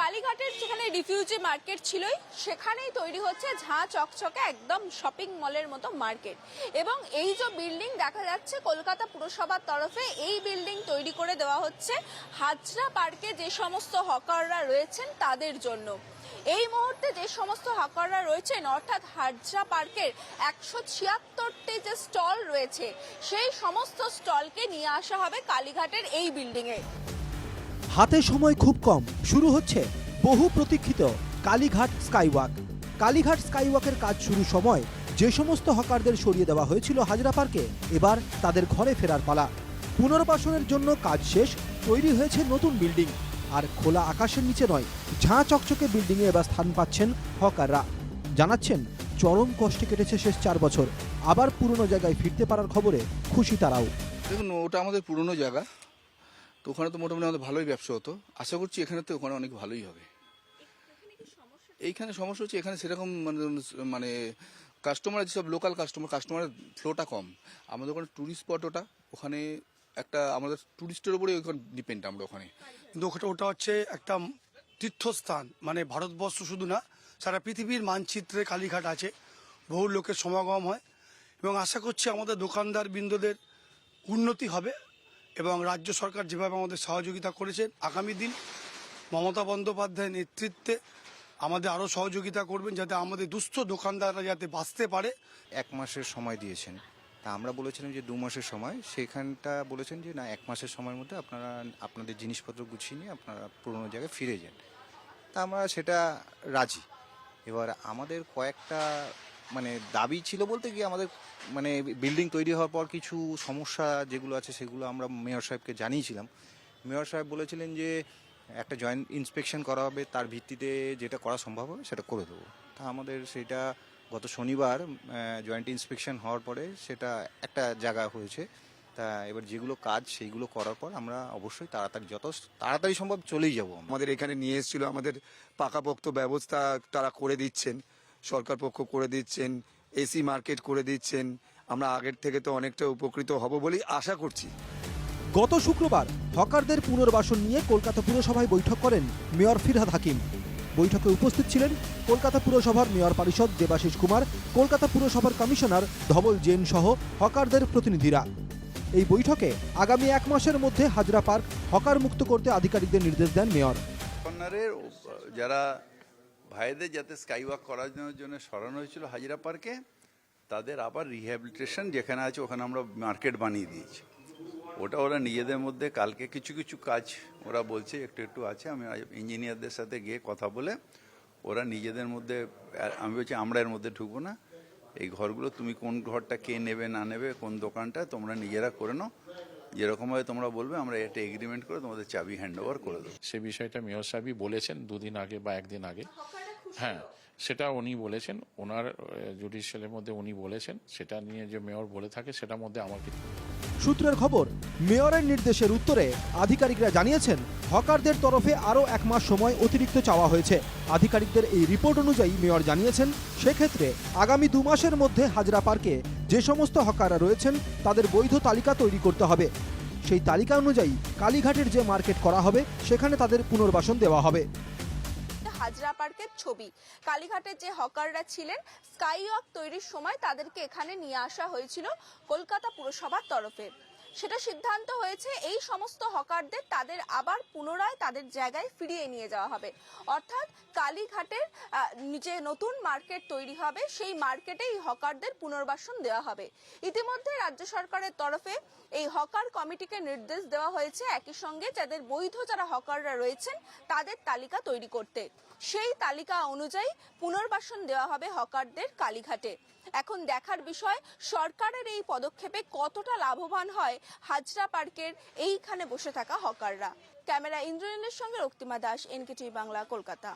কালীঘাটের যেখানে refugee market ছিলই সেখানেই তৈরি হচ্ছে ঝাঁ চকচকে একদম শপিং মলের মতো মার্কেট। এবং এই যে বিল্ডিং দেখা যাচ্ছে কলকাতা পুরসভার তরফে এই বিল্ডিং তৈরি করে দেওয়া হচ্ছে হাজরা পার্কে যে সমস্ত হকাররা রয়েছেন তাদের জন্য। এই মুহূর্তে যে সমস্ত হকাররা রয়েছেন অর্থাৎ হাজরা পার্কের 176টি যে স্টল রয়েছে সেই সমস্ত স্টলকে নিয়ে আসা হবে কালীঘাটের এই বিল্ডিংয়ে। হাতে সময় খুব কম, শুরু হচ্ছে বহু প্রতীক্ষিত কালীঘাট স্কাইওয়াক। কালীঘাট স্কাইওয়াকের কাজ শুরু সময় যে সমস্ত হকারদের সরিয়ে দেওয়া হয়েছিল হাজরা পার্কে, এবার তাদের ঘরে ফেরার পালা। পুনর্বাসনের জন্য কাজ শেষ, তৈরি হয়েছে নতুন বিল্ডিং। আর খোলা আকাশের নিচে নয়, ঝাঁ চকচকে বিল্ডিংয়ে এবার স্থান পাচ্ছেন হকাররা। জানাচ্ছেন চরম কষ্টে কেটেছে শেষ 4 বছর, আবার পুরনো জায়গায় ফিরতে পারার খবরে খুশি তারাও। দেখুন, ওটা আমাদের পুরনো জায়গা, তো ওখানে তো মোটামুটি আমাদের ভালোই ব্যবসা হতো। আশা করছি এখানে তো ওখানে অনেক ভালোই হবে। এইখানে সমস্যা হচ্ছে এখানে সেরকম মানে কাস্টমার, যেসব লোকাল কাস্টমারের ফ্লোটা কম। আমাদের ওখানে ট্যুরিস্ট স্পট, ওখানে একটা আমাদের ট্যুরিস্টের উপরে ওখানে ডিপেন্ড আমরা ওখানে। কিন্তু ওটা হচ্ছে একটা তীর্থস্থান, মানে ভারতবর্ষ শুধু না, সারা পৃথিবীর মানচিত্রে কালীঘাট আছে, বহু লোকের সমাগম হয় এবং আশা করছি আমাদের দোকানদার বৃন্দদের উন্নতি হবে। এবং রাজ্য সরকার যেভাবে আমাদের সহযোগিতা করেছেন, আগামী দিন মমতা বন্দ্যোপাধ্যায়ের নেতৃত্বে আমাদের আরও সহযোগিতা করবেন, যাতে আমাদের দুস্থ দোকানদাররা যাতে বাঁচতে পারে। 1 মাসের সময় দিয়েছেন, তা আমরা বলেছিলাম যে 2 মাসের সময়, সেখানটা বলেছেন যে না, 1 মাসের সময়ের মধ্যে আপনারা আপনাদের জিনিসপত্র গুছিয়ে নিয়ে আপনারা পুরোনো জায়গায় ফিরে যান। তা আমরা সেটা রাজি। এবার আমাদের কয়েকটা মানে দাবি ছিল বলতে গিয়ে আমাদের মানে বিল্ডিং তৈরি হওয়ার পর কিছু সমস্যা যেগুলো আছে সেগুলো আমরা মেয়র সাহেবকে জানিয়েছিলাম। মেয়র সাহেব বলেছিলেন যে একটা জয়েন্ট ইন্সপেকশন করা হবে, তার ভিত্তিতে যেটা করা সম্ভব হবে সেটা করে দেবো। তা আমাদের সেটা গত শনিবার জয়েন্ট ইন্সপেকশন হওয়ার পরে সেটা একটা জায়গা হয়েছে। তা এবার যেগুলো কাজ সেইগুলো করার পর আমরা অবশ্যই যত তাড়াতাড়ি সম্ভব চলেই যাব। আমাদের এখানে নিয়ে এসেছিল, আমাদের পাকাপোক্ত ব্যবস্থা তারা করে দিচ্ছেন, সরকার পক্ষ করে দিচ্ছেন, এসি মার্কেট করে দিচ্ছেন। আমরা আগের থেকে তো অনেকটা উপকৃত হব বলেই আশা করছি। গত শুক্রবার হকারদের পুনর্বাসন নিয়ে কলকাতা পুরসভায় বৈঠক করেন মেয়র ফিরহাদ হাকিম। বৈঠকে উপস্থিত ছিলেন কলকাতা পুরসভার মেয়র পরিষদ দেবাশিস কুমার, কলকাতা পুরসভার কমিশনার ধবল জেন সহ হকারদের প্রতিনিধিরা। এই বৈঠকে আগামী 1 মাসের মধ্যে হাজরা পার্ক হকার মুক্ত করতে আধিকারিকদের নির্দেশ দেন মেয়র। যারা ভাইদের যাতে স্কাইওয়াক করার জন্য সরানো হয়েছিল হাজরা পার্কে, তাদের আবার রিহ্যাবিলিটেশন যেখানে আছে ওখানে আমরা মার্কেট বানিয়ে দিয়েছি। ওটা ওরা নিজেদের মধ্যে কালকে কিছু কিছু কাজ ওরা বলছে একটু আছে। আমি ইঞ্জিনিয়ারদের সাথে গিয়ে কথা বলে ওরা নিজেদের মধ্যে, আমি বলছি আমরা এর মধ্যে ঢুকবো না, এই ঘরগুলো তুমি কোন ঘরটা কে নেবে না নেবে, কোন দোকানটা তোমরা নিজেরা করে নাও, যেরকমভাবে তোমরা বলবে আমরা এটা এগ্রিমেন্ট করে তোমাদের চাবি হ্যান্ড ওভার করে দেবো। সে বিষয়টা মেয়র সাহেবই বলেছেন 2 দিন আগে বা 1 দিন আগে। হ্যাঁ, সেটা উনি বলেছেন, ওনার জুডিশিয়ালের মধ্যে উনি বলেছেন। সেটা নিয়ে যে মেয়র বলে থাকে সেটার মধ্যে আমার কিছু। সূত্রের খবর, মেয়রের নির্দেশের উত্তরে আধিকারিকরা জানিয়েছেন হকারদের তরফে আরও 1 মাস সময় অতিরিক্ত চাওয়া হয়েছে। আধিকারিকদের এই রিপোর্ট অনুযায়ী মেয়র জানিয়েছেন সেক্ষেত্রে আগামী 2 মাসের মধ্যে হাজরা পার্কে যে সমস্ত হকাররা রয়েছেন তাদের বৈধ তালিকা তৈরি করতে হবে। সেই তালিকা অনুযায়ী কালীঘাটের যে মার্কেট করা হবে সেখানে তাদের পুনর্বাসন দেওয়া হবে। হাজরা পার্কের ছবি, কালীঘাটের যে হকাররা ছিলেন স্কাইওয়াক তৈরির সময় তাদেরকে এখানে নিয়ে আসা হয়েছিল কলকাতা পুরসভার তরফে। সেটা সিদ্ধান্ত হয়েছে এই সমস্ত হকারদের তাদের আবার পুনরায় তাদের জায়গায় ফিরিয়ে নিয়ে যাওয়া হবে। অর্থাৎ কালীঘাটের যে নতুন মার্কেট তৈরি হবে সেই মার্কেটেই হকারদের পুনর্বাসন দেওয়া হবে। ইতিমধ্যে রাজ্য সরকারের তরফে এই হকার কমিটিকে নির্দেশ দেওয়া হয়েছে একই সঙ্গে যাদের বৈধ যারা হকাররা রয়েছেন তাদের তালিকা তৈরি করতে। সেই তালিকা অনুযায়ী পুনর্বাসন দেওয়া হবে হকারদের কালীঘাটে। এখন দেখার বিষয় সরকারের এই পদক্ষেপে কতটা লাভবান হয় হাজরা পার্কের এইখানে বসে থাকা হকাররা। ক্যামেরা ইন্দ্রনীলের সঙ্গে রক্তিমা দাস, NKTV বাংলা, কলকাতা।